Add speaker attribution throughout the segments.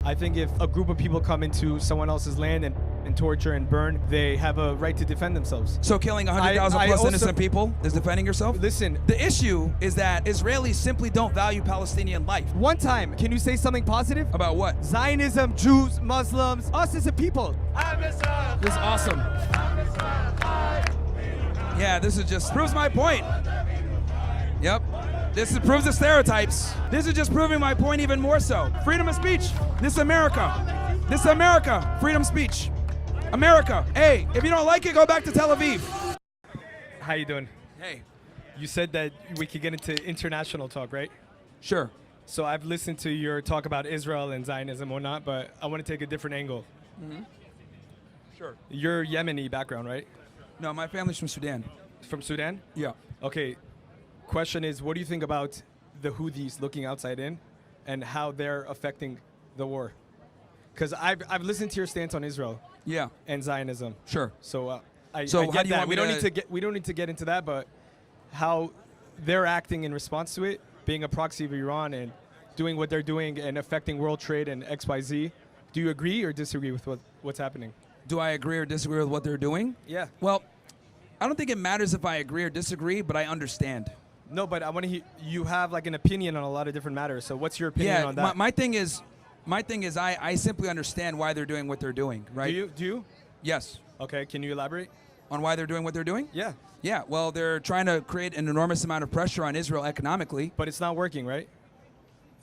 Speaker 1: I think if a group of people come into someone else's land and torture and burn, they have a right to defend themselves.
Speaker 2: So killing 100,000 plus innocent people is defending yourself?
Speaker 1: Listen,
Speaker 2: the issue is that Israelis simply don't value Palestinian life.
Speaker 1: one time, can you say something positive?
Speaker 2: About what?
Speaker 1: Zionism, Jews, Muslims, us as a people.
Speaker 2: This is awesome. Yeah, this is just proves my point. Yep. This proves the stereotypes. This is just proving my point even more so. Freedom of speech. This is America. This is America. Freedom of speech. America. Hey, if you don't like it, go back to Tel Aviv.
Speaker 1: How you doing?
Speaker 2: Hey.
Speaker 1: You said that we could get into international talk, right?
Speaker 2: Sure.
Speaker 1: So I've listened to your talk about Israel and Zionism and whatnot, but I want to take a different angle.
Speaker 2: Mm-hmm. Sure.
Speaker 1: You're Yemeni background, right?
Speaker 2: No, my family's from Sudan.
Speaker 1: From Sudan?
Speaker 2: Yeah.
Speaker 1: Okay. Question is, what do you think about the Houthis looking outside in and how they're affecting the war? Because I've listened to your stance on Israel.
Speaker 2: Yeah.
Speaker 1: And Zionism.
Speaker 2: Sure.
Speaker 1: So I
Speaker 2: so
Speaker 1: get
Speaker 2: how do you
Speaker 1: that.
Speaker 2: want me
Speaker 1: We don't need to get into that, but how they're acting in response to it, being a proxy of Iran and doing what they're doing and affecting world trade and XYZ. Do you agree or disagree with what's happening?
Speaker 2: Do I agree or disagree with what they're doing?
Speaker 1: Yeah.
Speaker 2: Well, I don't think it matters if I agree or disagree, but I understand.
Speaker 1: No, but I want to hear, you have like an opinion on a lot of different matters. So what's your opinion on that?
Speaker 2: Yeah, my thing is I simply understand why they're doing what they're doing, right?
Speaker 1: Do you?
Speaker 2: Yes.
Speaker 1: Okay, can you elaborate?
Speaker 2: On why they're doing what they're doing?
Speaker 1: Yeah.
Speaker 2: Yeah, well, they're trying to create an enormous amount of pressure on Israel economically.
Speaker 1: But it's not working, right?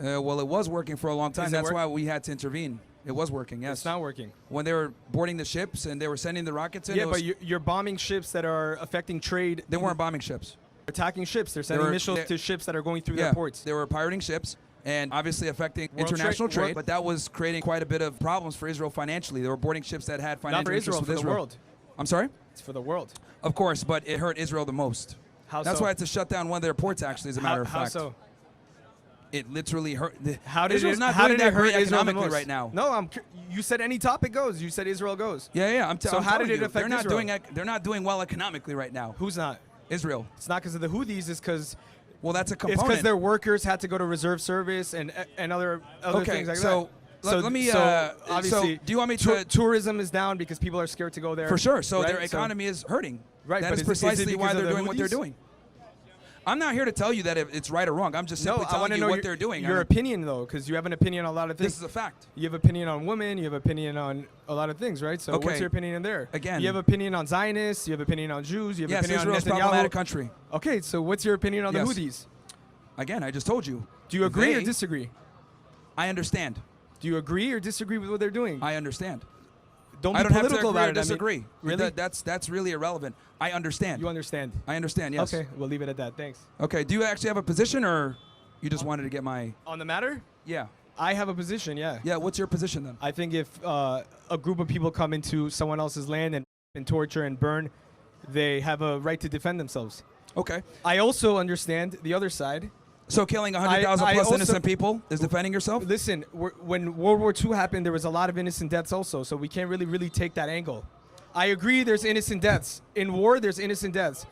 Speaker 2: Well, it was working for a long time. That's
Speaker 1: work?
Speaker 2: why we had to intervene. It was working, yes.
Speaker 1: It's not working.
Speaker 2: When they were boarding the ships and they were sending the rockets in.
Speaker 1: Yeah, but you're bombing ships that are affecting trade.
Speaker 2: They weren't bombing ships.
Speaker 1: Attacking ships. They're sending missiles to ships that are going through their ports.
Speaker 2: They were pirating ships and obviously affecting
Speaker 1: World
Speaker 2: international
Speaker 1: trade,
Speaker 2: trade, but that was creating quite a bit of problems for Israel financially. They were boarding ships that had financial
Speaker 1: Not for
Speaker 2: interests
Speaker 1: Israel,
Speaker 2: with
Speaker 1: for the world.
Speaker 2: I'm sorry?
Speaker 1: It's for the world.
Speaker 2: Of course, but it hurt Israel the most.
Speaker 1: How
Speaker 2: That's
Speaker 1: so?
Speaker 2: why it's to shut down one of their ports, actually, as a matter of fact.
Speaker 1: How so?
Speaker 2: It literally hurt.
Speaker 1: How did
Speaker 2: Israel's
Speaker 1: it,
Speaker 2: not
Speaker 1: how
Speaker 2: doing
Speaker 1: did
Speaker 2: that
Speaker 1: it hurt
Speaker 2: great
Speaker 1: Israel the
Speaker 2: economically
Speaker 1: most?
Speaker 2: right now.
Speaker 1: No, you said any topic goes. You said Israel goes.
Speaker 2: Yeah.
Speaker 1: So how did it affect
Speaker 2: they're not
Speaker 1: Israel?
Speaker 2: they're not doing well economically right now.
Speaker 1: Who's not?
Speaker 2: Israel.
Speaker 1: It's not because of the Houthis. It's because
Speaker 2: that's a component.
Speaker 1: It's because their workers had to go to reserve service and other things like that.
Speaker 2: Let me.
Speaker 1: Obviously,
Speaker 2: do you want me to?
Speaker 1: Tourism is down because people are scared to go there.
Speaker 2: For sure. So
Speaker 1: right?
Speaker 2: their economy is hurting.
Speaker 1: Right.
Speaker 2: That
Speaker 1: but
Speaker 2: is precisely why they're doing what they're
Speaker 1: Houthis?
Speaker 2: doing. I'm not here to tell you that it's right or wrong. I'm just simply telling you what they're doing.
Speaker 1: Your opinion, though, because you have an opinion on a lot of things.
Speaker 2: This is a fact.
Speaker 1: You have opinion on women. You have opinion on a lot of things, right? So what's your opinion in there?
Speaker 2: Again,
Speaker 1: you have opinion on Zionists. You have opinion on Jews. You have opinion
Speaker 2: Israel's
Speaker 1: on Netanyahu.
Speaker 2: problematic country.
Speaker 1: Okay, so what's your opinion on the Houthis?
Speaker 2: Again, I just told you.
Speaker 1: Do you agree or disagree?
Speaker 2: I understand.
Speaker 1: Do you agree or disagree with what they're doing?
Speaker 2: I understand.
Speaker 1: Don't be
Speaker 2: I don't
Speaker 1: political
Speaker 2: have to agree
Speaker 1: about
Speaker 2: or
Speaker 1: it.
Speaker 2: disagree.
Speaker 1: I mean, really?
Speaker 2: That's really irrelevant. I understand.
Speaker 1: You understand?
Speaker 2: I understand, yes.
Speaker 1: Okay, we'll leave it at that. Thanks.
Speaker 2: Okay, do you actually have a position or you just wanted to get my...
Speaker 1: On the matter?
Speaker 2: Yeah.
Speaker 1: I have a position, yeah.
Speaker 2: Yeah, what's your position then?
Speaker 1: I think if a group of people come into someone else's land and torture and burn, they have a right to defend themselves.
Speaker 2: Okay.
Speaker 1: I also understand the other side.
Speaker 2: So killing 100,000 plus innocent people is defending yourself?
Speaker 1: Listen, when World War II happened, there was a lot of innocent deaths also, so we can't really take that angle. I agree there's innocent deaths. In war, there's innocent deaths.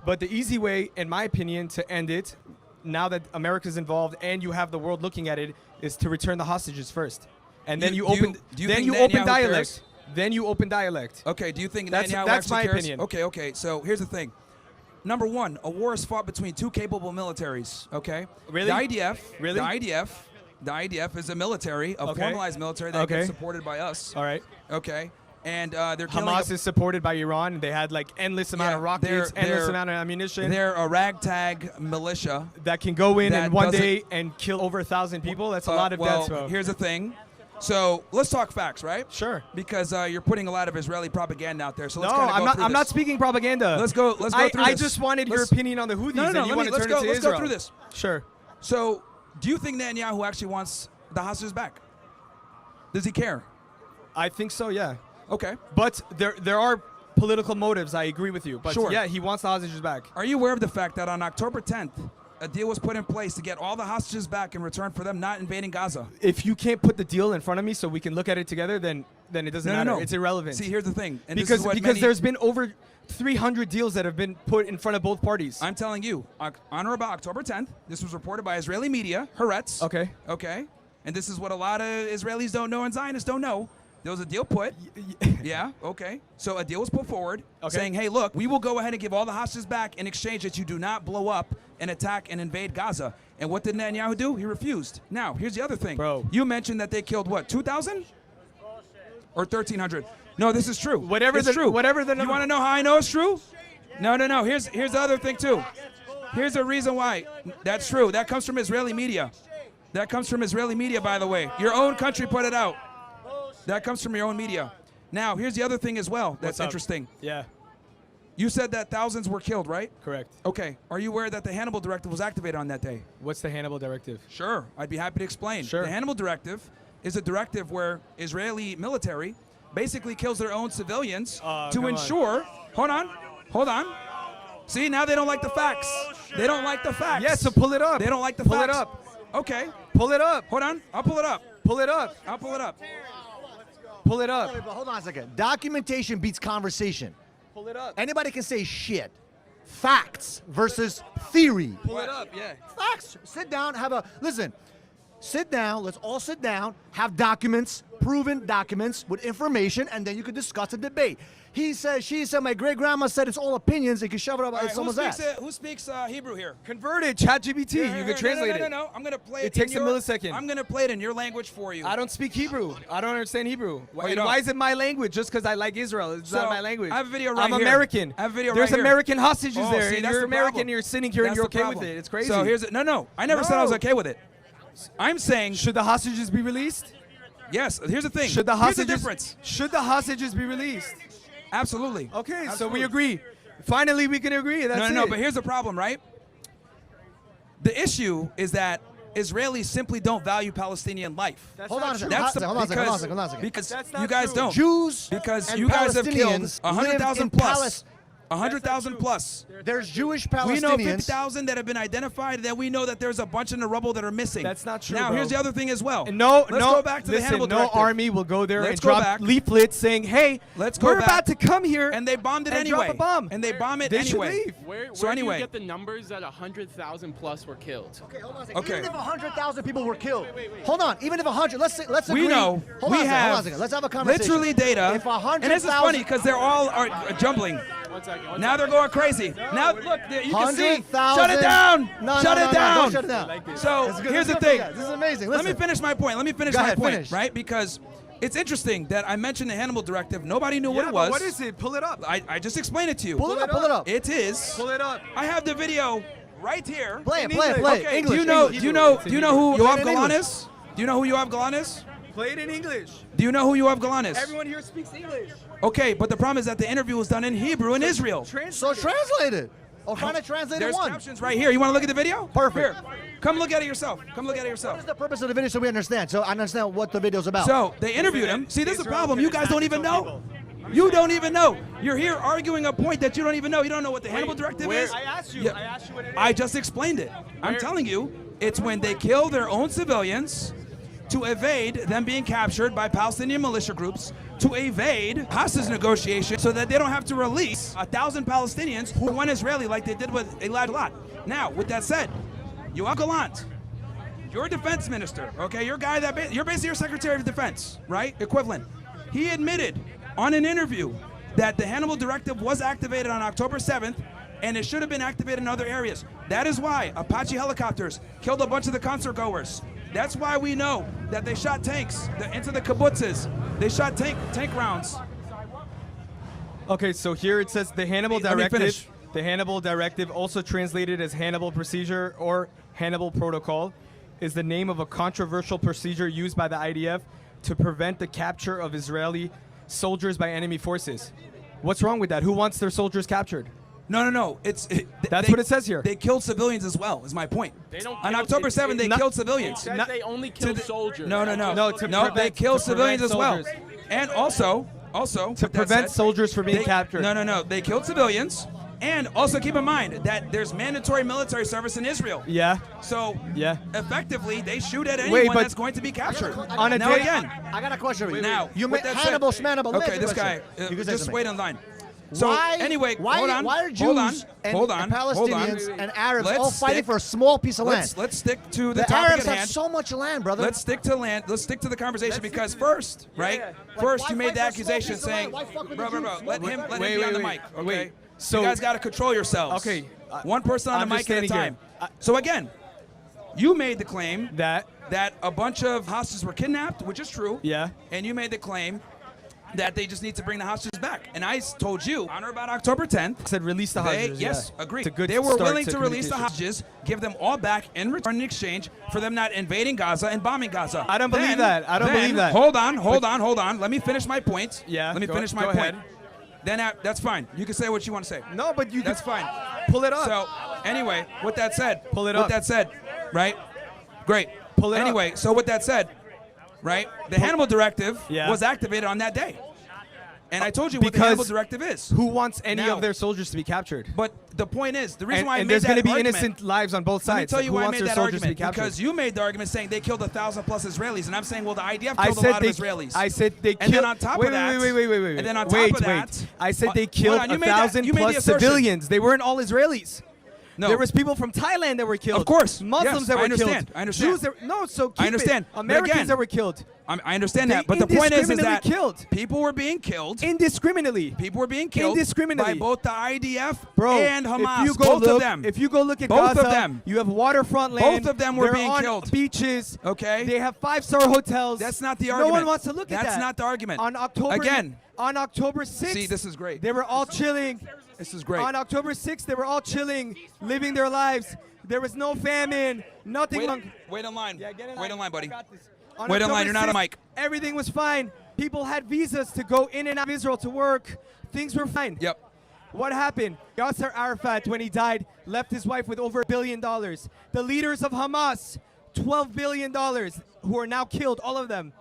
Speaker 1: But the easy way, in my opinion, to end it, now that America's involved and you have the world looking at it, is to return the hostages first. And then you open dialect. Then you open dialect.
Speaker 2: Okay, do you think
Speaker 1: that's my opinion.
Speaker 2: Okay, so here's the thing. Number one, a war is fought between two capable militaries, okay?
Speaker 1: Really?
Speaker 2: The IDF,
Speaker 1: really?
Speaker 2: The IDF is a military, a formalized military that gets supported by us.
Speaker 1: All right.
Speaker 2: Okay. And they're killing
Speaker 1: Hamas is supported by Iran. They had like endless amount of rockets, endless amount of ammunition.
Speaker 2: They're a ragtag militia
Speaker 1: that can go in and one day and kill over 1,000 people. That's a lot of deaths.
Speaker 2: Well, here's the thing. So let's talk facts, right?
Speaker 1: Sure.
Speaker 2: Because you're putting a lot of Israeli propaganda out there. So let's
Speaker 1: I'm not speaking propaganda.
Speaker 2: Let's go through this.
Speaker 1: I just wanted your opinion on the Houthis.
Speaker 2: Let's go through this.
Speaker 1: Sure.
Speaker 2: So, do you think Netanyahu actually wants the hostages back? Does he care?
Speaker 1: I think so. Yeah.
Speaker 2: Okay.
Speaker 1: But there are political motives. I agree with you. But yeah, he wants the hostages back.
Speaker 2: Are you aware of the fact that on October 10th, a deal was put in place to get all the hostages back in return for them not invading Gaza?
Speaker 1: If you can't put the deal in front of me so we can look at it together, then it doesn't matter. No. It's irrelevant.
Speaker 2: See, here's the thing. And
Speaker 1: because there's been over 300 deals that have been put in front of both parties.
Speaker 2: I'm telling you, on or about October 10th, this was reported by Israeli media, Haaretz.
Speaker 1: Okay.
Speaker 2: Okay. and this is what a lot of Israelis don't know and Zionists don't know. There was a deal put. Yeah, okay. So a deal was put forward saying, hey, look, we will go ahead and give all the hostages back in exchange that you do not blow up and attack and invade Gaza. And what did Netanyahu do? He refused. Now, here's the other thing.
Speaker 1: Bro.
Speaker 2: You mentioned that they killed, what, 2,000? Or 1,300? No, this is true.
Speaker 1: Whatever
Speaker 2: it's
Speaker 1: the
Speaker 2: true.
Speaker 1: whatever the number.
Speaker 2: You want to know how I know it's true? No. Here's the other thing, too. Here's the reason why. That's true. That comes from Israeli media. That comes from Israeli media, by the way. Your own country put it out. That comes from your own media. Now, here's the other thing as well that's interesting.
Speaker 1: Yeah.
Speaker 2: You said that thousands were killed, right?
Speaker 1: Correct.
Speaker 2: Okay. Are you aware that the Hannibal Directive was activated on that day?
Speaker 1: What's the Hannibal Directive?
Speaker 2: Sure. I'd be happy to explain.
Speaker 1: Sure.
Speaker 2: The Hannibal Directive is a directive where Israeli military basically kills their own civilians to ensure. Hold on. See, now they don't like the facts. They don't like the facts.
Speaker 1: Yeah, so pull it up.
Speaker 2: They don't like the facts.
Speaker 1: Pull it up.
Speaker 2: Okay.
Speaker 1: Pull it up.
Speaker 2: Hold on. I'll pull it up.
Speaker 1: Pull it up.
Speaker 2: I'll pull it up.
Speaker 1: Pull it up.
Speaker 3: But hold on a second. Documentation beats conversation.
Speaker 1: Pull it up.
Speaker 3: Anybody can say shit. Facts versus theory.
Speaker 1: Pull it up, yeah.
Speaker 3: Facts. Sit down, listen. Sit down, let's all sit down, have documents, proven documents with information, and then you can discuss and debate. He said, she said, my great grandma said it's all opinions. They can shove it up someone's ass.
Speaker 2: Who speaks Hebrew here?
Speaker 1: Converted, ChatGPT. You can translate it.
Speaker 2: No. I'm going to play it.
Speaker 1: It takes a millisecond.
Speaker 2: I'm going to play it in your language for you.
Speaker 1: I don't speak Hebrew. I don't understand Hebrew.
Speaker 2: you don't?
Speaker 1: Why is it my language just because I like Israel? It's not my language.
Speaker 2: I have a video right
Speaker 1: I'm
Speaker 2: here.
Speaker 1: American.
Speaker 2: I have a video
Speaker 1: There's
Speaker 2: right here.
Speaker 1: American hostages
Speaker 2: Oh,
Speaker 1: there,
Speaker 2: see,
Speaker 1: and
Speaker 2: that's
Speaker 1: you're
Speaker 2: the
Speaker 1: American.
Speaker 2: problem.
Speaker 1: You're sitting here and
Speaker 2: That's
Speaker 1: you're
Speaker 2: the
Speaker 1: okay with
Speaker 2: problem.
Speaker 1: it. It's crazy.
Speaker 2: So here's it. No. I never said I was okay with it. I'm saying
Speaker 1: Should the hostages be released?
Speaker 2: yes. Here's the thing.
Speaker 1: Here's the
Speaker 2: difference.
Speaker 1: Should the hostages be released?
Speaker 2: Absolutely.
Speaker 1: Okay, so
Speaker 2: Absolutely.
Speaker 1: we agree. Finally, we can agree. That's
Speaker 2: No,
Speaker 1: it.
Speaker 2: but here's the problem, right? The issue is that Israelis simply don't value Palestinian life.
Speaker 1: That's
Speaker 3: Hold
Speaker 1: not
Speaker 3: on a
Speaker 1: true.
Speaker 3: second. Hold on a second.
Speaker 2: Because, because
Speaker 1: That's not
Speaker 2: you guys
Speaker 1: true.
Speaker 2: don't.
Speaker 3: Jews
Speaker 2: Because
Speaker 3: and
Speaker 2: you guys have killed
Speaker 3: Palestinians
Speaker 2: 100,000
Speaker 3: live in
Speaker 2: plus. 100,000 plus.
Speaker 3: There's Jewish
Speaker 2: We know
Speaker 3: Palestinians.
Speaker 2: 50,000 that have been identified. That we know that there's a bunch in the rubble that are missing.
Speaker 1: That's not true,
Speaker 2: Now,
Speaker 1: bro.
Speaker 2: here's the other thing as well.
Speaker 1: And no,
Speaker 2: Let's
Speaker 1: no,
Speaker 2: go back to
Speaker 1: listen,
Speaker 2: the Hannibal
Speaker 1: no
Speaker 2: Directive.
Speaker 1: army will go there
Speaker 2: Let's
Speaker 1: and
Speaker 2: go
Speaker 1: drop
Speaker 2: back.
Speaker 1: leaflets saying, "Hey,
Speaker 2: Let's go
Speaker 1: we're
Speaker 2: back.
Speaker 1: about to come here,"
Speaker 2: And they bombed it
Speaker 1: and
Speaker 2: anyway.
Speaker 1: drop a bomb.
Speaker 2: And they bomb it
Speaker 1: They should
Speaker 2: anyway.
Speaker 1: leave.
Speaker 4: Where
Speaker 2: So
Speaker 4: do
Speaker 2: anyway.
Speaker 4: you get the numbers that 100,000 plus were killed?
Speaker 3: Okay, hold on a second.
Speaker 2: Okay.
Speaker 3: Even if 100,000 people were killed. Hold on. Even if 100, let's agree.
Speaker 2: We know.
Speaker 3: Hold
Speaker 2: We
Speaker 3: on a second, hold on a
Speaker 2: have
Speaker 3: second. Let's have a conversation.
Speaker 2: literally data.
Speaker 3: If 100,000.
Speaker 2: And this is funny because they're all are jumbling.
Speaker 4: One second.
Speaker 2: Now they're going crazy. Now look, you can see.
Speaker 3: 100,000.
Speaker 2: Shut it down.
Speaker 3: No,
Speaker 2: shut
Speaker 3: no,
Speaker 2: it
Speaker 3: no,
Speaker 2: down.
Speaker 3: don't shut it down.
Speaker 2: So
Speaker 3: This is good.
Speaker 2: here's the
Speaker 3: This is
Speaker 2: thing.
Speaker 3: good. This is amazing.
Speaker 2: Let me
Speaker 3: Listen.
Speaker 2: finish my point. Let me finish
Speaker 3: Go
Speaker 2: my
Speaker 3: ahead,
Speaker 2: point.
Speaker 3: finish.
Speaker 2: Right? Because it's interesting that I mentioned the Hannibal Directive. Nobody knew what
Speaker 1: Yeah,
Speaker 2: it
Speaker 1: but
Speaker 2: was.
Speaker 1: what is it? Pull it up.
Speaker 2: I just explained it to you.
Speaker 3: Pull it up. Pull it up.
Speaker 2: It is.
Speaker 1: Pull it up.
Speaker 2: I have the video right here.
Speaker 3: Play it.
Speaker 1: in
Speaker 3: Play it.
Speaker 1: English.
Speaker 3: Play it.
Speaker 2: Okay.
Speaker 3: English.
Speaker 2: Do you know?
Speaker 3: English.
Speaker 2: Do you know? Do you know who
Speaker 3: Play it
Speaker 2: Yoav
Speaker 3: in
Speaker 2: Golan
Speaker 3: English.
Speaker 2: is? Do you know who Yoav Golan is?
Speaker 1: Play it in English.
Speaker 2: Do you know who Yoav Golan is?
Speaker 1: Everyone here speaks English.
Speaker 2: Okay, but the problem is that the interview was done in Hebrew in Israel.
Speaker 3: So translate it. Or try to translate
Speaker 2: There's
Speaker 3: it one.
Speaker 2: captions right here. You want to look at the video?
Speaker 3: Perfect.
Speaker 2: Here. Come look at it yourself. Come look at it
Speaker 3: What
Speaker 2: yourself.
Speaker 3: is the purpose of the video so we understand? So I understand what the video's about.
Speaker 2: So they interviewed him. See, this is the
Speaker 1: Israel
Speaker 2: problem.
Speaker 1: can
Speaker 2: You guys
Speaker 1: attack
Speaker 2: don't
Speaker 1: its
Speaker 2: even
Speaker 1: own
Speaker 2: know. You don't even know. You're here arguing a point that you don't even know. You don't know what the Hannibal Directive is.
Speaker 1: I asked you.
Speaker 2: Yeah.
Speaker 1: I asked you what it is.
Speaker 2: I just explained it. I'm telling you, it's when they kill their own civilians to evade them being captured by Palestinian militia groups, to evade hostage negotiations so that they don't have to release 1,000 Palestinians who went Israeli like they did with Elad Lot. Now, with that said, Yoav Gallant, your defense minister, okay, your guy that you're basically your secretary of defense, right? Equivalent. He admitted on an interview that the Hannibal Directive was activated on October 7th, and it should have been activated in other areas. That is why Apache helicopters killed a bunch of the concert goers. That's why we know that they shot tanks into the kibbutzes. They shot tank rounds.
Speaker 1: Okay, so here it says the Hannibal
Speaker 2: Let me
Speaker 1: Directive.
Speaker 2: finish.
Speaker 1: The Hannibal Directive, also translated as Hannibal Procedure or Hannibal Protocol, is the name of a controversial procedure used by the IDF to prevent the capture of Israeli soldiers by enemy forces. What's wrong with that? Who wants their soldiers captured?
Speaker 2: No.
Speaker 1: That's what it says here.
Speaker 2: They killed civilians as well, is my point.
Speaker 4: They don't
Speaker 2: On
Speaker 4: kill-
Speaker 2: October 7th, they
Speaker 1: Not-
Speaker 2: killed
Speaker 4: It
Speaker 2: civilians.
Speaker 4: says they only kill soldiers.
Speaker 2: No.
Speaker 1: No, to
Speaker 2: No,
Speaker 1: prevent-
Speaker 2: they kill
Speaker 1: to
Speaker 2: civilians as
Speaker 1: prevent
Speaker 2: well.
Speaker 1: soldiers.
Speaker 2: And also,
Speaker 1: To prevent soldiers from being captured.
Speaker 2: No. They killed civilians. And also keep in mind that there's mandatory military service in Israel.
Speaker 1: Yeah.
Speaker 2: So
Speaker 1: Yeah.
Speaker 2: effectively, they shoot at anyone
Speaker 1: but-
Speaker 2: that's going to be captured.
Speaker 1: On a
Speaker 2: now
Speaker 1: day-
Speaker 2: again,
Speaker 3: I got a question for you.
Speaker 2: now
Speaker 3: You
Speaker 2: with
Speaker 3: made
Speaker 2: that
Speaker 3: Hannibal
Speaker 2: said-
Speaker 3: Schmannibal.
Speaker 2: Okay, this guy,
Speaker 3: You can say
Speaker 2: just
Speaker 3: something.
Speaker 2: wait in line. So anyway, hold on.
Speaker 3: Why are Jews
Speaker 2: hold on,
Speaker 3: and,
Speaker 2: hold on,
Speaker 3: and Palestinians
Speaker 2: hold on.
Speaker 3: and Arabs
Speaker 2: Let's
Speaker 3: all fighting
Speaker 2: stick-
Speaker 3: for a small piece of land?
Speaker 2: Let's stick to the
Speaker 3: The
Speaker 2: topic
Speaker 3: Arabs
Speaker 2: at
Speaker 3: have
Speaker 2: hand.
Speaker 3: so much land, brother.
Speaker 2: Let's stick to land. Let's stick to the conversation because first, right?
Speaker 3: Like,
Speaker 2: First,
Speaker 3: why
Speaker 2: you made
Speaker 3: fight
Speaker 2: the
Speaker 3: for a
Speaker 2: accusation
Speaker 3: small piece
Speaker 2: saying,
Speaker 3: of land? Why fuck with
Speaker 2: bro,
Speaker 3: the
Speaker 2: bro, bro,
Speaker 3: Jews?
Speaker 2: let him
Speaker 1: Wait,
Speaker 2: be on the
Speaker 1: wait,
Speaker 2: mic, okay?
Speaker 1: wait. So
Speaker 2: you guys got to control yourselves.
Speaker 1: Okay,
Speaker 2: one person on
Speaker 1: I'm
Speaker 2: the
Speaker 1: just
Speaker 2: mic at a
Speaker 1: standing
Speaker 2: time.
Speaker 1: here.
Speaker 2: So again, you made the claim
Speaker 1: that
Speaker 2: a bunch of hostages were kidnapped, which is true.
Speaker 1: Yeah.
Speaker 2: And you made the claim that they just need to bring the hostages back. And I told you on or about October 10th.
Speaker 1: said release the hostages.
Speaker 2: Yes,
Speaker 1: yeah.
Speaker 2: agreed.
Speaker 1: It's a good
Speaker 2: They were
Speaker 1: start
Speaker 2: willing to release the
Speaker 1: communication.
Speaker 2: hostages, give them all back in return in exchange for them not invading Gaza and bombing Gaza.
Speaker 1: I don't believe
Speaker 2: Then-
Speaker 1: that. I don't
Speaker 2: then-
Speaker 1: believe that.
Speaker 2: Hold on. Let me finish my point.
Speaker 1: Yeah,
Speaker 2: Let me
Speaker 1: go-
Speaker 2: finish my
Speaker 1: go
Speaker 2: point.
Speaker 1: ahead.
Speaker 2: Then that's fine. You can say what you want to say.
Speaker 1: No, but you
Speaker 2: That's
Speaker 1: can
Speaker 2: fine.
Speaker 1: pull it up.
Speaker 2: So anyway, with that said,
Speaker 1: Pull it
Speaker 2: with
Speaker 1: up.
Speaker 2: that said, right? Great.
Speaker 1: Pull it up.
Speaker 2: Anyway, so with that said, right? The Hannibal Directive
Speaker 1: Yeah.
Speaker 2: was activated on that day. And I told you what the
Speaker 1: Because
Speaker 2: Hannibal Directive is.
Speaker 1: Who wants any
Speaker 2: Now-
Speaker 1: of their soldiers to be captured?
Speaker 2: But the point is, the reason
Speaker 1: And,
Speaker 2: why I
Speaker 1: and
Speaker 2: made
Speaker 1: there's
Speaker 2: that
Speaker 1: going to be
Speaker 2: argument,
Speaker 1: innocent lives on both
Speaker 2: let me
Speaker 1: sides.
Speaker 2: tell
Speaker 1: Like,
Speaker 2: you
Speaker 1: who
Speaker 2: why I
Speaker 1: wants
Speaker 2: made
Speaker 1: their
Speaker 2: that
Speaker 1: soldiers to be
Speaker 2: argument.
Speaker 1: captured?
Speaker 2: Because you made the argument saying they killed 1,000 plus Israelis, and I'm saying, well, the IDF
Speaker 1: I
Speaker 2: killed a
Speaker 1: said
Speaker 2: lot
Speaker 1: they.
Speaker 2: of Israelis.
Speaker 1: I said they killed.
Speaker 2: And then on top
Speaker 1: wait,
Speaker 2: of that,
Speaker 1: wait.
Speaker 2: and then on top
Speaker 1: wait,
Speaker 2: of that,
Speaker 1: wait. I said they
Speaker 2: hold
Speaker 1: killed
Speaker 2: on, you
Speaker 1: 1,000
Speaker 2: made the
Speaker 1: plus
Speaker 2: assertion.
Speaker 1: civilians. They weren't all Israelis.
Speaker 2: No.
Speaker 1: There was people from Thailand that were killed.
Speaker 2: Of course.
Speaker 1: Muslims
Speaker 2: Yes,
Speaker 1: that
Speaker 2: I
Speaker 1: were
Speaker 2: understand.
Speaker 1: killed.
Speaker 2: I understand.
Speaker 1: Jews that, no, so keep
Speaker 2: I understand.
Speaker 1: It.
Speaker 2: But
Speaker 1: Americans
Speaker 2: again-
Speaker 1: that were killed.
Speaker 2: I understand
Speaker 1: They
Speaker 2: that, but the point is that
Speaker 1: indiscriminately killed.
Speaker 2: people were being killed.
Speaker 1: Indiscriminately.
Speaker 2: People were being killed
Speaker 1: Indiscriminately.
Speaker 2: by both the IDF
Speaker 1: Bro,
Speaker 2: and Hamas.
Speaker 1: if you go
Speaker 2: both
Speaker 1: look,
Speaker 2: of them.
Speaker 1: If you go look at
Speaker 2: Both
Speaker 1: Gaza,
Speaker 2: of them.
Speaker 1: you have waterfront land.
Speaker 2: Both of them were
Speaker 1: They're
Speaker 2: being
Speaker 1: on
Speaker 2: killed.
Speaker 1: beaches.
Speaker 2: Okay.
Speaker 1: They have 5-star hotels.
Speaker 2: That's not the
Speaker 1: No
Speaker 2: argument.
Speaker 1: one wants to look at that.
Speaker 2: That's not the argument.
Speaker 1: On October
Speaker 2: Again.
Speaker 1: On October 6th.
Speaker 2: See, this is great.
Speaker 1: They were all chilling.
Speaker 2: This is great.
Speaker 1: On October 6th, they were all chilling, living their lives. There was no famine, nothing.
Speaker 2: Wait in line.
Speaker 1: Yeah, get in
Speaker 2: Wait in line,
Speaker 1: I
Speaker 2: buddy.
Speaker 1: got this. On
Speaker 2: Wait in
Speaker 1: October
Speaker 2: line, you're not on
Speaker 1: 6th,
Speaker 2: mic.
Speaker 1: Everything was fine. People had visas to go in and out of Israel to work. Things were fine.
Speaker 2: Yep.
Speaker 1: What happened? Yasser Arafat, when he died, left his wife with over $1 billion. The leaders of Hamas, $12 billion, who are now killed, all of them.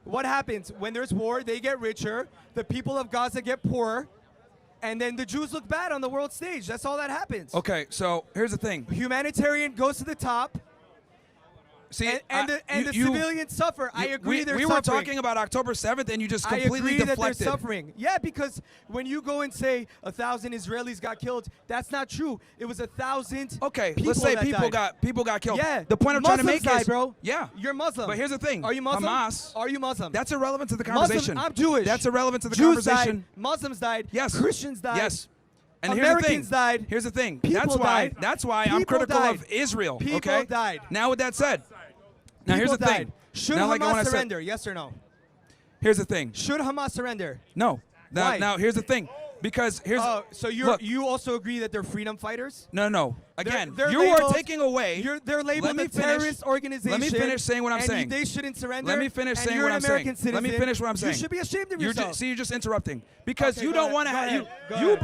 Speaker 1: What happens? When there's war, they get richer. The people of Gaza get poorer. And then the Jews look bad on the world stage. That's all that happens.
Speaker 2: Okay, so here's the thing.
Speaker 1: Humanitarian goes to the top.
Speaker 2: See,
Speaker 1: And the civilians suffer. I agree they're
Speaker 2: we
Speaker 1: suffering.
Speaker 2: were talking about October 7th, and you just
Speaker 1: I
Speaker 2: completely
Speaker 1: agree that
Speaker 2: deflected.
Speaker 1: they're suffering. Yeah, because when you go and say 1,000 Israelis got killed, that's not true. It was 1,000.
Speaker 2: Okay,
Speaker 1: people
Speaker 2: let's say
Speaker 1: that
Speaker 2: people
Speaker 1: died.
Speaker 2: got killed.
Speaker 1: Yeah.
Speaker 2: The point I'm trying to
Speaker 1: Muslims
Speaker 2: make
Speaker 1: died,
Speaker 2: is,
Speaker 1: bro.
Speaker 2: yeah,
Speaker 1: You're Muslim.
Speaker 2: But here's the thing.
Speaker 1: Are you Muslim?
Speaker 2: Hamas.
Speaker 1: Are you Muslim?
Speaker 2: That's irrelevant to the
Speaker 1: Muslims,
Speaker 2: conversation.
Speaker 1: I'm Jewish.
Speaker 2: That's irrelevant to the
Speaker 1: Jews
Speaker 2: conversation.
Speaker 1: died. Muslims died.
Speaker 2: Yes.
Speaker 1: Christians died.
Speaker 2: Yes. And
Speaker 1: Americans
Speaker 2: here's the thing.
Speaker 1: died.
Speaker 2: Here's the thing.
Speaker 1: People died.
Speaker 2: That's why I'm
Speaker 1: People
Speaker 2: critical
Speaker 1: died.
Speaker 2: of Israel.
Speaker 1: People
Speaker 2: okay.
Speaker 1: died.
Speaker 2: Now with that said, now here's the
Speaker 1: People
Speaker 2: thing.
Speaker 1: died. Should
Speaker 2: now, like when I
Speaker 1: Hamas
Speaker 2: said-
Speaker 1: surrender? Yes or no?
Speaker 2: Here's the thing.
Speaker 1: Should Hamas surrender?
Speaker 2: No. Now,
Speaker 1: Why?
Speaker 2: now here's the thing. Because here's.
Speaker 1: Oh, so
Speaker 2: look,
Speaker 1: you also agree that they're freedom fighters?
Speaker 2: No. Again,
Speaker 1: They're
Speaker 2: you
Speaker 1: labeled-
Speaker 2: are taking away.
Speaker 1: They're labeled
Speaker 2: Let me
Speaker 1: a
Speaker 2: finish.
Speaker 1: terrorist organization.
Speaker 2: Let me finish saying what I'm
Speaker 1: and
Speaker 2: saying.
Speaker 1: They shouldn't surrender.
Speaker 2: Let me finish
Speaker 1: and
Speaker 2: saying
Speaker 1: you're
Speaker 2: what
Speaker 1: an
Speaker 2: I'm
Speaker 1: American
Speaker 2: saying. Let me
Speaker 1: citizen.
Speaker 2: finish what I'm saying.
Speaker 1: You should be ashamed of
Speaker 2: You're
Speaker 1: yourself.
Speaker 2: see, you're just interrupting because
Speaker 1: Okay,
Speaker 2: you
Speaker 1: go
Speaker 2: don't
Speaker 1: ahead.
Speaker 2: want to
Speaker 1: Go
Speaker 2: have
Speaker 1: ahead. Go
Speaker 2: you
Speaker 1: ahead.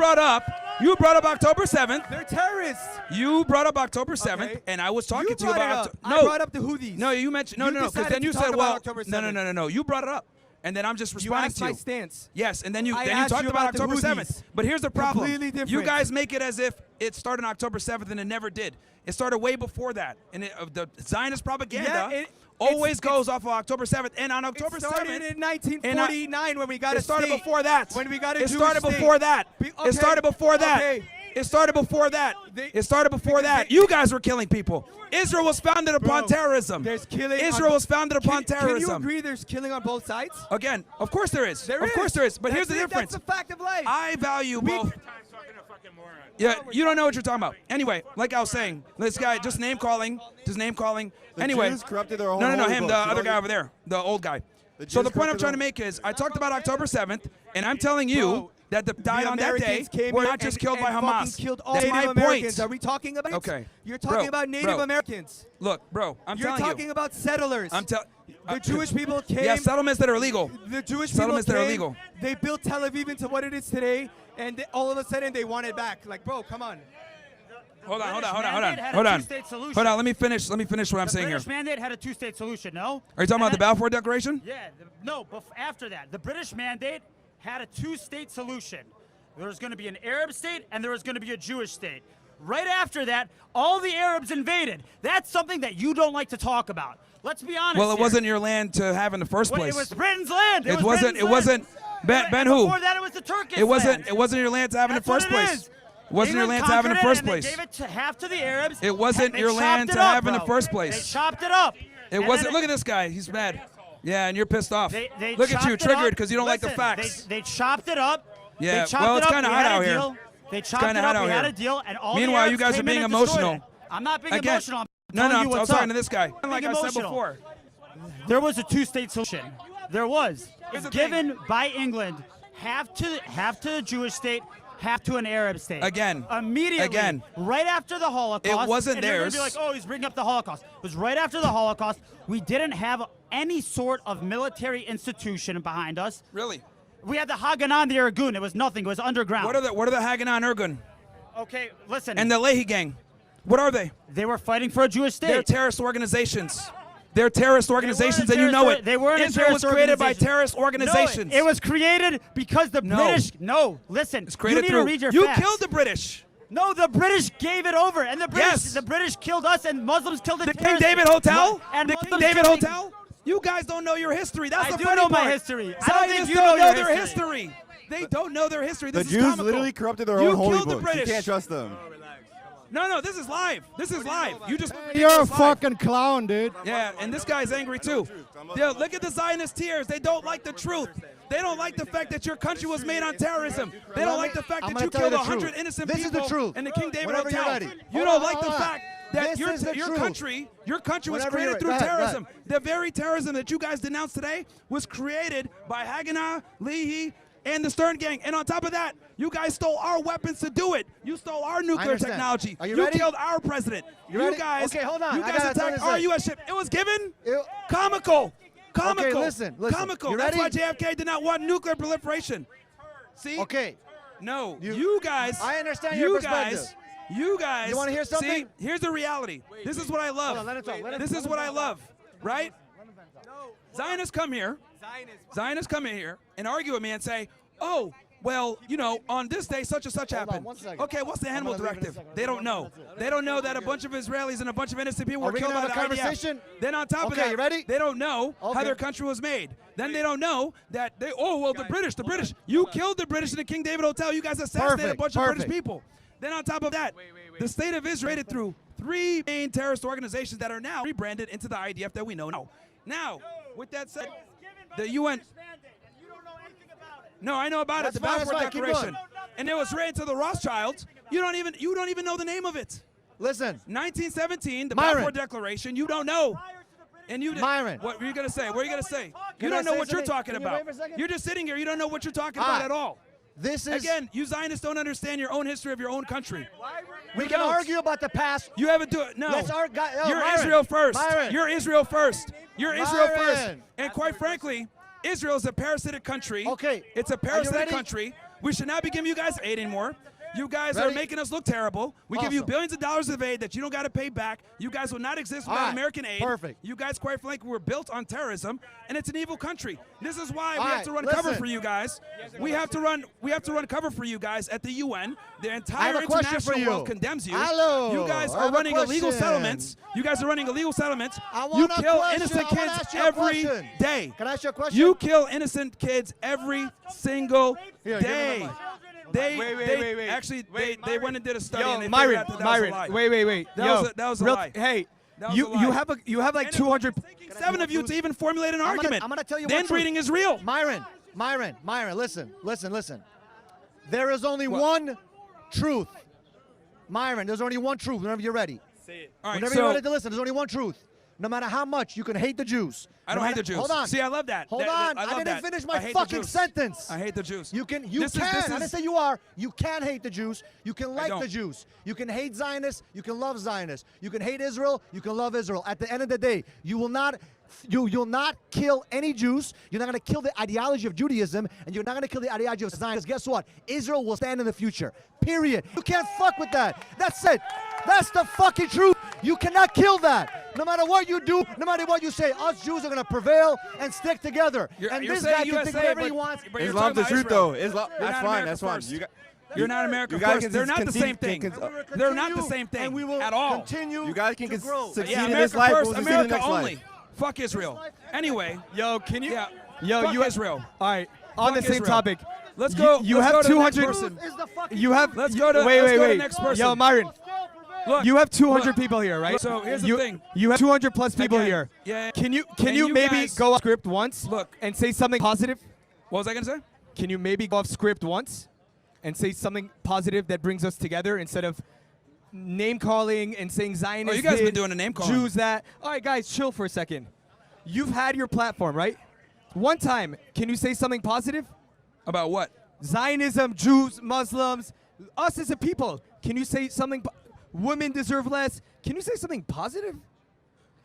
Speaker 2: brought up October 7th.
Speaker 1: They're terrorists.
Speaker 2: You brought up October 7th,
Speaker 1: Okay.
Speaker 2: and I was talking
Speaker 1: You
Speaker 2: to you
Speaker 1: brought it
Speaker 2: about.
Speaker 1: up. I brought up the Houthis.
Speaker 2: No, you mentioned no,
Speaker 1: You
Speaker 2: because
Speaker 1: decided
Speaker 2: then
Speaker 1: to
Speaker 2: you
Speaker 1: talk
Speaker 2: said,
Speaker 1: about
Speaker 2: well,
Speaker 1: October
Speaker 2: no,
Speaker 1: 7th.
Speaker 2: You brought it up, and then I'm just
Speaker 1: You
Speaker 2: responding
Speaker 1: asked
Speaker 2: to
Speaker 1: my
Speaker 2: you.
Speaker 1: stance.
Speaker 2: Yes, and then you
Speaker 1: I
Speaker 2: then you
Speaker 1: asked
Speaker 2: talked
Speaker 1: you
Speaker 2: about
Speaker 1: about the
Speaker 2: October
Speaker 1: Houthis.
Speaker 2: 7th. But here's the problem.
Speaker 1: Completely different.
Speaker 2: You guys make it as if it started on October 7th, and it never did. It started way before that, and the Zionist propaganda
Speaker 1: Yeah,
Speaker 2: always
Speaker 1: it's-
Speaker 2: goes off of October 7th, and on October
Speaker 1: It started
Speaker 2: 7th.
Speaker 1: in 1949 when we got a
Speaker 2: It started
Speaker 1: state.
Speaker 2: before that.
Speaker 1: When we got a
Speaker 2: It
Speaker 1: Jewish
Speaker 2: started
Speaker 1: state.
Speaker 2: before that.
Speaker 1: Okay.
Speaker 2: It started before that.
Speaker 1: Okay.
Speaker 2: It started before that.
Speaker 1: They-
Speaker 2: It started before
Speaker 1: because
Speaker 2: that.
Speaker 1: they-
Speaker 2: You guys were killing people. Israel was founded upon
Speaker 1: Bro,
Speaker 2: terrorism.
Speaker 1: There's killing.
Speaker 2: Israel
Speaker 1: on,
Speaker 2: was founded upon
Speaker 1: Can
Speaker 2: terrorism.
Speaker 1: you agree there's killing on both sides?
Speaker 2: Again, of course there is.
Speaker 1: There
Speaker 2: of
Speaker 1: is.
Speaker 2: course there is. But here's the
Speaker 1: That's it.
Speaker 2: difference.
Speaker 1: That's a fact of life.
Speaker 2: I value
Speaker 1: We-
Speaker 2: both. Yeah, you don't know what you're talking about. Anyway, like I was saying, this guy just name calling. Anyway,
Speaker 5: Jews corrupted their own
Speaker 2: no,
Speaker 5: holy
Speaker 2: him,
Speaker 5: books.
Speaker 2: the
Speaker 5: You
Speaker 2: other
Speaker 5: know,
Speaker 2: guy over there, the old guy.
Speaker 5: The
Speaker 2: So
Speaker 5: Jews
Speaker 2: the point I'm
Speaker 5: corrupted
Speaker 2: trying to
Speaker 5: their-
Speaker 2: make is, I talked about October 7th, and I'm telling you
Speaker 1: Bro,
Speaker 2: that the died
Speaker 1: the
Speaker 2: on that day
Speaker 1: Americans came
Speaker 2: were
Speaker 1: here
Speaker 2: not just
Speaker 1: and-
Speaker 2: killed by
Speaker 1: and fucking
Speaker 2: Hamas.
Speaker 1: Killed all
Speaker 2: That's
Speaker 1: Native
Speaker 2: my
Speaker 1: Americans.
Speaker 2: point.
Speaker 1: Are we talking about?
Speaker 2: Okay.
Speaker 1: You're talking
Speaker 2: Bro,
Speaker 1: about Native
Speaker 2: bro.
Speaker 1: Americans.
Speaker 2: Look, bro, I'm
Speaker 1: You're
Speaker 2: telling
Speaker 1: talking
Speaker 2: you.
Speaker 1: about settlers.
Speaker 2: I'm telling.
Speaker 1: The Jewish people came.
Speaker 2: Yeah, settlements that are illegal.
Speaker 1: The Jewish
Speaker 2: Settlements
Speaker 1: people
Speaker 2: that are
Speaker 1: came,
Speaker 2: illegal.
Speaker 1: They built Tel Aviv into what it is today, and all of a sudden they want it back. Like, bro, come on.
Speaker 2: Hold on.
Speaker 6: mandate had a
Speaker 2: Hold on.
Speaker 6: two-state solution.
Speaker 2: Hold on. Let me finish what I'm
Speaker 6: The
Speaker 2: saying here.
Speaker 6: British mandate had a two-state solution, no?
Speaker 2: Are you talking about the
Speaker 6: And
Speaker 2: Balfour Declaration?
Speaker 6: Yeah, no, but after that, the British mandate had a two-state solution. There was going to be an Arab state and there was going to be a Jewish state. Right after that, all the Arabs invaded. That's something that you don't like to talk about. Let's be honest.
Speaker 2: Well, it
Speaker 6: here.
Speaker 2: wasn't your land to have in the first
Speaker 6: Well,
Speaker 2: place.
Speaker 6: it was Britain's land.
Speaker 2: It wasn't.
Speaker 6: Britain's
Speaker 2: It wasn't.
Speaker 6: land.
Speaker 2: Ben who?
Speaker 6: Before that, it was That's a Turkish
Speaker 2: It wasn't.
Speaker 6: land.
Speaker 2: It wasn't your land to have in the
Speaker 6: That's what
Speaker 2: first
Speaker 6: it
Speaker 2: place.
Speaker 6: is.
Speaker 2: It wasn't your
Speaker 6: England
Speaker 2: land to have in the
Speaker 6: conquered it,
Speaker 2: first
Speaker 6: and they
Speaker 2: place.
Speaker 6: gave it to half to the Arabs.
Speaker 2: It wasn't
Speaker 6: and they
Speaker 2: your
Speaker 6: chopped
Speaker 2: land
Speaker 6: it
Speaker 2: to
Speaker 6: up,
Speaker 2: have in the
Speaker 6: bro.
Speaker 2: first place.
Speaker 6: They chopped it up.
Speaker 2: It
Speaker 6: And
Speaker 2: wasn't.
Speaker 6: then
Speaker 2: Look at this guy. He's mad. Yeah, and you're pissed off.
Speaker 6: They
Speaker 2: Look at
Speaker 6: chopped
Speaker 2: you,
Speaker 6: it
Speaker 2: triggered
Speaker 6: up.
Speaker 2: because you don't like the
Speaker 6: Listen,
Speaker 2: facts.
Speaker 6: They chopped it up.
Speaker 2: Yeah,
Speaker 6: They chopped
Speaker 2: well,
Speaker 6: it
Speaker 2: it's
Speaker 6: up.
Speaker 2: kinda
Speaker 6: We
Speaker 2: hot
Speaker 6: had a
Speaker 2: out here.
Speaker 6: deal. They chopped
Speaker 2: kinda
Speaker 6: it
Speaker 2: hot
Speaker 6: up.
Speaker 2: out
Speaker 6: We had
Speaker 2: here.
Speaker 6: a deal, and all
Speaker 2: Meanwhile,
Speaker 6: the
Speaker 2: you
Speaker 6: Arabs
Speaker 2: guys are
Speaker 6: came
Speaker 2: being
Speaker 6: in and destroyed
Speaker 2: emotional.
Speaker 6: it. I'm not being
Speaker 2: Again,
Speaker 6: emotional. I'm
Speaker 2: no,
Speaker 6: telling you
Speaker 2: I was
Speaker 6: what's
Speaker 2: talking
Speaker 6: up.
Speaker 2: to this guy.
Speaker 6: I'm
Speaker 2: Like
Speaker 6: being
Speaker 2: I said
Speaker 6: emotional.
Speaker 2: before.
Speaker 6: There was a two-state solution. There was.
Speaker 2: Here's the
Speaker 6: Given by England, half to a Jewish state, half to an Arab state.
Speaker 2: Again.
Speaker 6: Immediately.
Speaker 2: Again.
Speaker 6: Right after the Holocaust.
Speaker 2: It wasn't
Speaker 6: and you're gonna
Speaker 2: theirs.
Speaker 6: be like, oh, he's bringing up the Holocaust. It was right after the Holocaust. We didn't have any sort of military institution behind us.
Speaker 2: Really?
Speaker 6: We had the Haganah and the Irgun. It was nothing. It was underground.
Speaker 2: What are the Haganah and Irgun
Speaker 6: Okay, listen.
Speaker 2: and the Leahy gang? What are they?
Speaker 6: They were fighting for a Jewish state.
Speaker 2: They're terrorist organizations. They're terrorist organizations, and you
Speaker 6: terrorist
Speaker 2: know
Speaker 6: or-
Speaker 2: it.
Speaker 6: they weren't a
Speaker 2: Israel was
Speaker 6: terrorist
Speaker 2: created by
Speaker 6: organization.
Speaker 2: terrorist organizations.
Speaker 6: No, it was created because the
Speaker 2: No.
Speaker 6: British. No, listen.
Speaker 2: It's created
Speaker 6: you need
Speaker 2: through.
Speaker 6: to read your
Speaker 2: You
Speaker 6: facts.
Speaker 2: killed the British.
Speaker 6: No, the British gave it over, and the British.
Speaker 2: Yes.
Speaker 6: The British killed us, and Muslims killed the
Speaker 2: The King
Speaker 6: terrorists.
Speaker 2: David Hotel.
Speaker 6: And
Speaker 2: The King
Speaker 6: Muslims
Speaker 2: David
Speaker 6: killed-
Speaker 2: Hotel. You guys don't know your history. That's
Speaker 6: I
Speaker 2: the
Speaker 6: do
Speaker 2: funny
Speaker 6: know my
Speaker 2: part.
Speaker 6: history. I don't think
Speaker 2: Zionists
Speaker 6: you
Speaker 2: don't
Speaker 6: know your
Speaker 2: their
Speaker 6: history.
Speaker 2: history. They don't know their history.
Speaker 5: The
Speaker 2: This is
Speaker 5: Jews
Speaker 2: comical.
Speaker 5: literally corrupted their
Speaker 2: You
Speaker 5: own holy
Speaker 2: killed the
Speaker 5: books. You
Speaker 2: British.
Speaker 5: can't trust them.
Speaker 2: No, this is live. This is live. You just.
Speaker 7: You're a
Speaker 2: it's live.
Speaker 7: fucking clown, dude.
Speaker 2: Yeah, and this guy's angry too. Yeah, look at the Zionist tears. They don't like the truth. They don't like the fact that your country was made on terrorism. They don't like the fact
Speaker 3: I'm
Speaker 2: that
Speaker 3: gonna
Speaker 2: you
Speaker 3: tell you
Speaker 2: killed
Speaker 3: the
Speaker 2: 100
Speaker 3: truth.
Speaker 2: innocent
Speaker 3: This is
Speaker 2: people
Speaker 3: the truth.
Speaker 2: in the King David
Speaker 3: Whenever you're
Speaker 2: Hotel.
Speaker 3: ready.
Speaker 2: You
Speaker 3: Hold
Speaker 2: don't
Speaker 3: on,
Speaker 2: like the
Speaker 3: hold on.
Speaker 2: fact that
Speaker 3: This
Speaker 2: your
Speaker 3: is the truth.
Speaker 2: country was
Speaker 3: Whenever
Speaker 2: created
Speaker 3: you're
Speaker 2: through
Speaker 3: ready. Go ahead,
Speaker 2: terrorism. The very terrorism that you guys denounced today was created by Haganah, Leahy, and the Stern Gang. And on top of that, you guys stole our weapons to do it. You stole our nuclear
Speaker 3: understand.
Speaker 2: technology.
Speaker 3: Are you ready?
Speaker 2: killed our president.
Speaker 3: You ready?
Speaker 2: guys,
Speaker 3: Okay, hold on.
Speaker 2: You
Speaker 3: I
Speaker 2: guys
Speaker 3: gotta tell
Speaker 2: attacked
Speaker 3: you
Speaker 2: our
Speaker 3: this.
Speaker 2: U.S. ship. It was given.
Speaker 3: It-
Speaker 2: Comical. Comical.
Speaker 3: listen.
Speaker 2: Comical.
Speaker 3: You
Speaker 2: That's why
Speaker 3: ready?
Speaker 2: JFK did not want nuclear proliferation. See?
Speaker 3: Okay.
Speaker 2: No.
Speaker 3: You-
Speaker 2: You guys.
Speaker 3: I understand
Speaker 2: you
Speaker 3: your
Speaker 2: guys.
Speaker 3: perspective.
Speaker 2: You guys.
Speaker 3: You wanna hear something?
Speaker 2: See, here's the reality. This is what I love.
Speaker 3: Hold on, let him talk. Let him-
Speaker 2: This
Speaker 3: let
Speaker 2: is
Speaker 3: him
Speaker 2: what I
Speaker 3: talk.
Speaker 2: love. Right? Zionists come here. Zionists come in here and argue with me and say, oh, well, you know, on this day, such and such
Speaker 3: Hold on,
Speaker 2: happened.
Speaker 3: 1 second.
Speaker 2: Okay, what's the
Speaker 3: I'm
Speaker 2: Animal
Speaker 3: gonna leave in a
Speaker 2: Directive?
Speaker 3: second.
Speaker 2: They don't know. They don't know that a bunch of Israelis and a bunch of innocent people
Speaker 3: Are
Speaker 2: were
Speaker 3: we
Speaker 2: killed
Speaker 3: gonna
Speaker 2: by
Speaker 3: have
Speaker 2: the
Speaker 3: a
Speaker 2: IDF.
Speaker 3: conversation?
Speaker 2: Then on top of
Speaker 3: Okay,
Speaker 2: that,
Speaker 3: you ready?
Speaker 2: they don't know how
Speaker 3: Okay.
Speaker 2: their country was made. Then they don't know that they, oh, well, the British. You killed the British in the King David Hotel. You guys assassinated a
Speaker 3: Perfect,
Speaker 2: bunch of British
Speaker 3: perfect.
Speaker 2: people. Then on top of that, the state of Israel raided through 3 main terrorist organizations that are now rebranded into the IDF that we know now. Now, with that said, the UN. No, I know about
Speaker 3: That's
Speaker 2: it. The
Speaker 3: fine, that's
Speaker 2: Balfour
Speaker 3: fine, keep
Speaker 2: Declaration,
Speaker 3: going.
Speaker 2: and it was raided to the Rothschilds. You don't even know the name of it.
Speaker 3: Listen.
Speaker 2: 1917, the
Speaker 3: Myron.
Speaker 2: Balfour Declaration. You don't know. And you.
Speaker 3: Myron.
Speaker 2: What were you gonna say? What are you gonna say?
Speaker 3: Can
Speaker 2: You
Speaker 3: I
Speaker 2: don't know
Speaker 3: say
Speaker 2: what you're
Speaker 3: something?
Speaker 2: talking
Speaker 3: Can you
Speaker 2: about.
Speaker 3: wait for a second?
Speaker 2: You're just sitting here. You don't know what you're talking
Speaker 3: All
Speaker 2: about
Speaker 3: right.
Speaker 2: at all.
Speaker 3: This is.
Speaker 2: Again, you Zionists don't understand your own history of your own country.
Speaker 3: we
Speaker 2: You
Speaker 3: can
Speaker 2: don't.
Speaker 3: argue about the past.
Speaker 2: You haven't do it. No.
Speaker 3: Let's argue.
Speaker 2: You're
Speaker 3: Myron,
Speaker 2: Israel first.
Speaker 3: Myron.
Speaker 2: You're Israel first. You're Israel first.
Speaker 3: Myron.
Speaker 2: And quite frankly, Israel is a parasitic country.
Speaker 3: Okay.
Speaker 2: It's a
Speaker 3: Are you
Speaker 2: parasitic
Speaker 3: ready?
Speaker 2: country. We should not be giving you guys aid anymore. You guys are
Speaker 3: Ready?
Speaker 2: making us look terrible. We give you
Speaker 3: Awesome.
Speaker 2: billions of dollars of aid that you don't got to pay back. You guys will not exist
Speaker 3: All
Speaker 2: without
Speaker 3: right.
Speaker 2: American aid.
Speaker 3: Perfect.
Speaker 2: You guys, quite frankly, were built on terrorism, and it's an evil country. This is why
Speaker 3: All
Speaker 2: we have
Speaker 3: right,
Speaker 2: to run cover
Speaker 3: listen.
Speaker 2: for you guys. We have to run cover for you guys at the UN. The
Speaker 3: I
Speaker 2: entire
Speaker 3: have a question for
Speaker 2: international
Speaker 3: you.
Speaker 2: world condemns you.
Speaker 3: Hello.
Speaker 2: You guys
Speaker 3: I
Speaker 2: are
Speaker 3: have a
Speaker 2: running illegal
Speaker 3: question.
Speaker 2: settlements. You guys are running illegal settlements.
Speaker 3: I
Speaker 2: You
Speaker 3: want a
Speaker 2: kill
Speaker 3: question.
Speaker 2: innocent
Speaker 3: I wanna
Speaker 2: kids
Speaker 3: ask you a
Speaker 2: every
Speaker 3: question.
Speaker 2: day.
Speaker 3: Can I ask you a question?
Speaker 2: You kill innocent kids every single
Speaker 3: Here, give me the
Speaker 2: day.
Speaker 3: mic.
Speaker 1: Wait.
Speaker 2: Actually,
Speaker 1: Wait,
Speaker 2: they went and did a study and
Speaker 1: Yo,
Speaker 2: they
Speaker 1: Myron,
Speaker 2: figured out that that was a lie.
Speaker 1: wait.
Speaker 2: That
Speaker 1: Yo,
Speaker 2: was a- that was a
Speaker 1: real-
Speaker 2: lie.
Speaker 1: Hey,
Speaker 2: That was
Speaker 1: you
Speaker 2: a lie.
Speaker 1: you have like
Speaker 2: And it
Speaker 1: 200.
Speaker 2: was taking 7 of you to even formulate an
Speaker 3: I'm gonna-
Speaker 2: argument.
Speaker 3: I'm gonna tell you
Speaker 2: The
Speaker 3: one truth.
Speaker 2: inbreeding is real.
Speaker 3: Myron, listen. There is only one truth. Myron, there's only one truth whenever you're ready.
Speaker 2: All right,
Speaker 3: Whenever
Speaker 2: so
Speaker 3: you're ready to listen, there's only one truth. No matter how much you can hate the Jews.
Speaker 2: I don't hate the Jews.
Speaker 3: Hold on.
Speaker 2: See, I love that.
Speaker 3: Hold
Speaker 2: That-
Speaker 3: on.
Speaker 2: I love
Speaker 3: didn't
Speaker 2: that.
Speaker 3: finish
Speaker 2: I
Speaker 3: my
Speaker 2: hate the
Speaker 3: fucking
Speaker 2: Jews.
Speaker 3: sentence.
Speaker 2: I hate the Jews.
Speaker 3: You can.
Speaker 2: This
Speaker 3: I
Speaker 2: is-
Speaker 3: didn't say you are. You can hate the Jews. You can like
Speaker 2: don't.
Speaker 3: the Jews. You can hate Zionists. You can love Zionists. You can hate Israel. You can love Israel. At the end of the day, you'll not kill any Jews. You're not going to kill the ideology of Judaism, and you're not going to kill the ideology of Zionism. Guess what? Israel will stand in the future. Period. You can't fuck with that. That's it. That's the fucking truth. You cannot kill that. No matter what you do, no matter what you say, us Jews are going to prevail and stick together. And
Speaker 2: You're
Speaker 3: this
Speaker 2: saying
Speaker 3: guy can think
Speaker 2: USA,
Speaker 3: whatever
Speaker 2: but-
Speaker 3: he wants.
Speaker 2: but you're
Speaker 5: Islam's
Speaker 2: talking
Speaker 5: the
Speaker 2: about
Speaker 5: truth,
Speaker 2: Israel.
Speaker 5: though. Islam.
Speaker 2: You're
Speaker 5: That's
Speaker 2: not
Speaker 5: fine.
Speaker 2: America
Speaker 5: That's fine.
Speaker 2: first.
Speaker 5: You got.
Speaker 2: You're not America
Speaker 5: you guys
Speaker 2: first.
Speaker 5: can
Speaker 2: They're not the
Speaker 5: continue-
Speaker 2: same thing.
Speaker 5: can- can-
Speaker 2: They're not the
Speaker 3: Continue,
Speaker 2: same thing
Speaker 3: and we will
Speaker 2: at all.
Speaker 3: continue
Speaker 5: You guys can
Speaker 3: to grow.
Speaker 5: succeed
Speaker 2: Yeah,
Speaker 5: in
Speaker 2: America
Speaker 5: this life.
Speaker 2: first,
Speaker 5: We'll succeed in the
Speaker 2: America
Speaker 5: next
Speaker 2: only.
Speaker 5: life.
Speaker 2: Fuck Israel. Anyway,
Speaker 1: Yo, can you?
Speaker 2: yeah.
Speaker 1: Yo,
Speaker 2: Fuck
Speaker 1: you
Speaker 2: Israel.
Speaker 1: All right. On the
Speaker 2: Fuck
Speaker 1: same
Speaker 2: Israel.
Speaker 1: topic.
Speaker 2: Let's go.
Speaker 1: You
Speaker 2: let's
Speaker 1: have
Speaker 2: go to the next
Speaker 1: 200
Speaker 2: person.
Speaker 3: Is the fucking
Speaker 1: You have.
Speaker 2: Let's go to.
Speaker 1: Wait,
Speaker 2: let's
Speaker 1: wait,
Speaker 2: go to
Speaker 1: wait.
Speaker 2: the next person.
Speaker 1: Yo, Myron.
Speaker 2: Look,
Speaker 1: You have 200
Speaker 2: look.
Speaker 1: people here, right?
Speaker 2: So here's the
Speaker 1: you,
Speaker 2: thing.
Speaker 1: You have 200 plus people
Speaker 2: Again,
Speaker 1: here.
Speaker 2: yeah.
Speaker 1: Can you
Speaker 2: And
Speaker 1: you
Speaker 2: you
Speaker 1: maybe
Speaker 2: guys-
Speaker 1: go off script once?
Speaker 2: Look.
Speaker 1: And say something positive?
Speaker 2: What was I gonna say?
Speaker 1: Can you maybe go off script once and say something positive that brings us together instead of name calling and saying Zionists?
Speaker 2: Oh, you guys been
Speaker 1: did,
Speaker 2: doing the name calling.
Speaker 1: Jews that. All right, guys, chill for a second. You've had your platform, right? One time, can you say something positive?
Speaker 2: About what?
Speaker 1: Zionism, Jews, Muslims, us as a people. Can you say something? Women deserve less. Can you say something positive?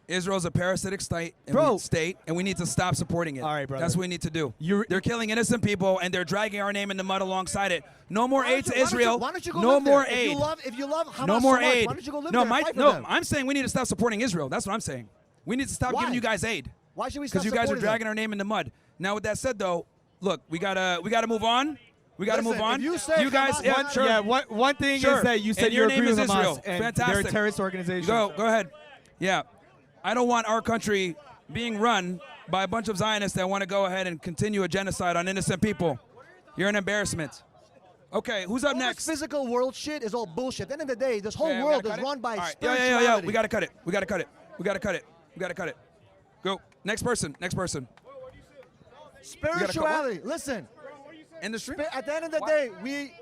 Speaker 2: Israel's a parasitic state,
Speaker 1: Bro.
Speaker 2: and we need to stop supporting it.
Speaker 1: All right, brother.
Speaker 2: That's what we need to do.
Speaker 1: You're-
Speaker 2: They're killing innocent people, and they're dragging our name in the mud alongside it. No more aid to Israel.
Speaker 3: Why don't you go
Speaker 2: no
Speaker 3: live
Speaker 2: more
Speaker 3: there?
Speaker 2: aid.
Speaker 3: If you love Hamas
Speaker 2: No more
Speaker 3: so much,
Speaker 2: aid.
Speaker 3: why don't you go live
Speaker 2: no,
Speaker 3: there and
Speaker 2: my,
Speaker 3: fight for
Speaker 2: no,
Speaker 3: them?
Speaker 2: I'm saying we need to stop supporting Israel. That's what I'm saying. We need to stop
Speaker 3: Why?
Speaker 2: giving you guys aid.
Speaker 3: Why should we stop
Speaker 2: Because you guys are
Speaker 3: supporting them?
Speaker 2: dragging our name in the mud. Now, with that said, though, look, we gotta move on. We gotta
Speaker 3: Listen,
Speaker 2: move on.
Speaker 3: if you say
Speaker 2: guys,
Speaker 3: Hamas-
Speaker 2: yeah,
Speaker 3: One-
Speaker 2: sure.
Speaker 1: Yeah, one thing
Speaker 2: Sure.
Speaker 1: is that you said
Speaker 2: And
Speaker 1: you
Speaker 2: your
Speaker 1: agree
Speaker 2: name
Speaker 1: with
Speaker 2: is
Speaker 1: Hamas,
Speaker 2: Israel.
Speaker 1: and
Speaker 2: Fantastic.
Speaker 1: they're a terrorist organization.
Speaker 2: Go ahead. Yeah. I don't want our country being run by a bunch of Zionists that want to go ahead and continue a genocide on innocent people. You're an embarrassment. Okay, who's up
Speaker 3: All this
Speaker 2: next?
Speaker 3: physical world shit is all bullshit. At the end of the day, this whole
Speaker 2: Yeah, we
Speaker 3: world
Speaker 2: gotta
Speaker 3: is
Speaker 2: cut it?
Speaker 3: run by
Speaker 2: All right.
Speaker 3: spirituality.
Speaker 2: Yeah. We gotta cut it. We gotta cut it. We gotta cut it. We gotta cut it. Go. Next person. Next person.
Speaker 3: Spirituality. Listen,
Speaker 2: Industry.
Speaker 3: at the end of the
Speaker 2: What?
Speaker 3: day,
Speaker 2: We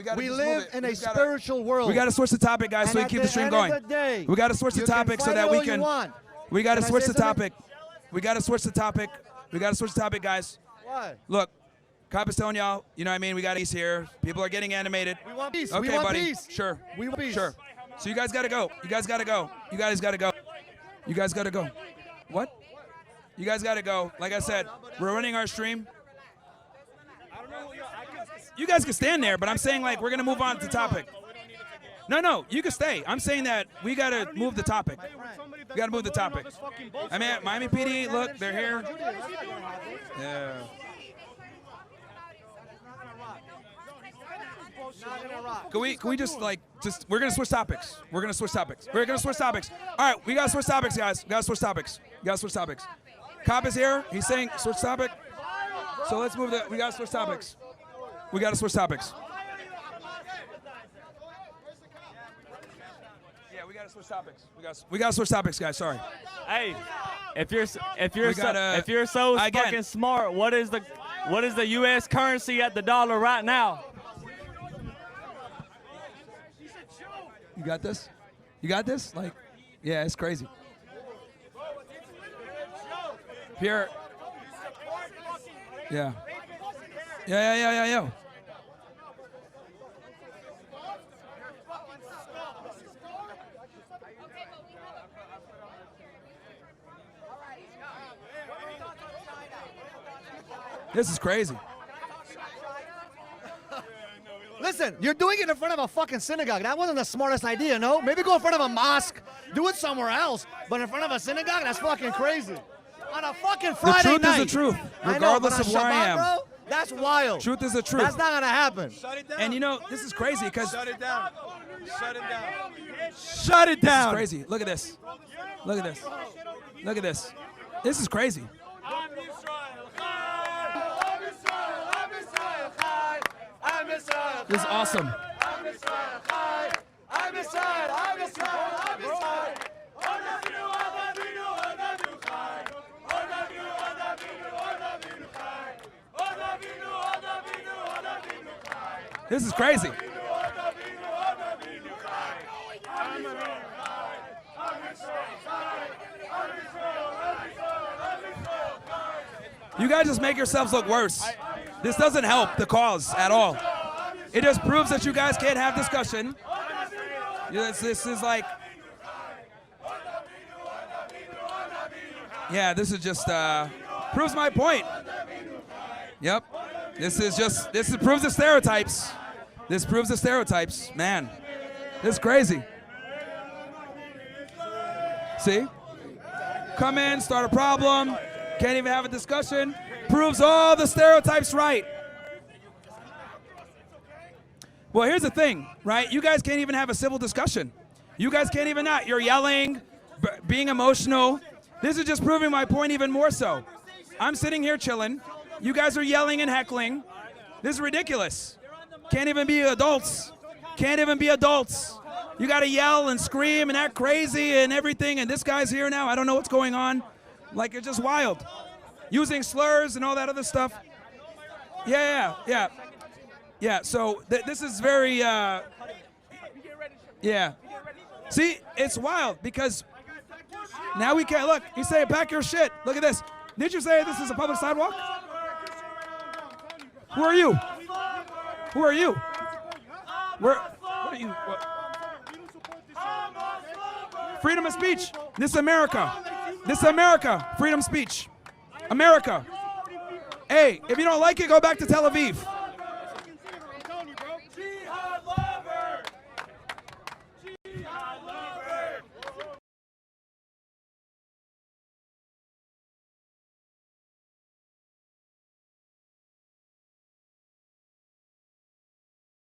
Speaker 2: gotta
Speaker 3: we
Speaker 2: just
Speaker 3: live
Speaker 2: move it.
Speaker 3: in
Speaker 2: We
Speaker 3: a
Speaker 2: just gotta-
Speaker 3: spiritual world.
Speaker 2: We gotta switch the topic, guys,
Speaker 3: And
Speaker 2: so we
Speaker 3: at
Speaker 2: keep the stream
Speaker 3: end
Speaker 2: going.
Speaker 3: of the day,
Speaker 2: We gotta switch the
Speaker 3: you can
Speaker 2: topic so
Speaker 3: fight
Speaker 2: that
Speaker 3: all
Speaker 2: we
Speaker 3: you
Speaker 2: can.
Speaker 3: want.
Speaker 2: We gotta
Speaker 3: Can I
Speaker 2: switch
Speaker 3: say
Speaker 2: the
Speaker 3: something?
Speaker 2: topic. We gotta switch the topic. We gotta switch the topic, guys.
Speaker 3: What?
Speaker 2: Look, Cop is telling y'all, you know what I mean? We got peace here. People are getting animated.
Speaker 3: We want peace.
Speaker 2: Okay,
Speaker 3: we want
Speaker 2: buddy.
Speaker 3: peace.
Speaker 2: Sure.
Speaker 3: We want peace.
Speaker 2: Sure. So you guys gotta go. You guys gotta go. You guys gotta go. You guys gotta go. What? You guys gotta go. Like I said, we're running our stream. You guys can stand there, but I'm saying like we're gonna move on to the topic. No, you can stay. I'm saying that we gotta move the topic. We gotta move the topic. I mean, Miami PD, look, they're here. Yeah. Can we just we're gonna switch topics. We're gonna switch topics. We're gonna switch topics. All right, we gotta switch topics, guys. We gotta switch topics. We gotta switch topics. Cop is here. He's saying switch topic. So let's move we gotta switch topics. We gotta switch topics. Yeah, we gotta switch topics. We gotta switch topics, guys. Sorry.
Speaker 5: Hey, if you're
Speaker 2: We gotta-
Speaker 5: so
Speaker 2: again.
Speaker 5: fucking smart, what is the U.S. currency at the dollar right now?
Speaker 2: You got this? You got this? Like, yeah, it's crazy. Pierre. Yeah. Yeah. This is crazy.
Speaker 3: Listen, you're doing it in front of a fucking synagogue. That wasn't the smartest idea, no? Maybe go in front of a mosque. Do it somewhere else. But in front of a synagogue, that's fucking crazy. On a fucking Friday
Speaker 2: truth is
Speaker 3: night.
Speaker 2: the truth,
Speaker 3: I know,
Speaker 2: regardless
Speaker 3: but on
Speaker 2: of where I
Speaker 3: Shabbat,
Speaker 2: am.
Speaker 3: Bro, that's wild.
Speaker 2: Truth is the truth.
Speaker 3: That's not gonna happen.
Speaker 2: And you know, this is crazy because
Speaker 1: Shut it down. Shut it down. Shut it
Speaker 2: this is
Speaker 1: down.
Speaker 2: crazy. Look at this. Look at this. Look at this. This is crazy. This is awesome. This is crazy. You guys just make yourselves look worse. This doesn't help the cause at all. It just proves that you guys can't have discussion. This is like, yeah, this is just proves my point. Yep. This proves the stereotypes. This proves the stereotypes. Man, this is crazy. See? Come in, start a problem, can't even have a discussion. Proves all the stereotypes right. Well, here's the thing, right? You guys can't even have a civil discussion. You guys can't even not. You're yelling, being emotional. This is just proving my point even more so. I'm sitting here chilling. You guys are yelling and heckling. This is ridiculous. Can't even be adults. Can't even be adults. You got to yell and scream and act crazy and everything, and this guy's here now. I don't know what's going on. Like, it's just wild. Using slurs and all that other stuff. Yeah. So this is very, yeah. See, it's wild because now we can't, look, you say pack your shit. Look at this. Did you say this is a public sidewalk? Who are you? Who are you? What are you? What? Freedom of speech. This America. This America. Freedom of speech. America. Hey, if you don't like it, go back to Tel Aviv.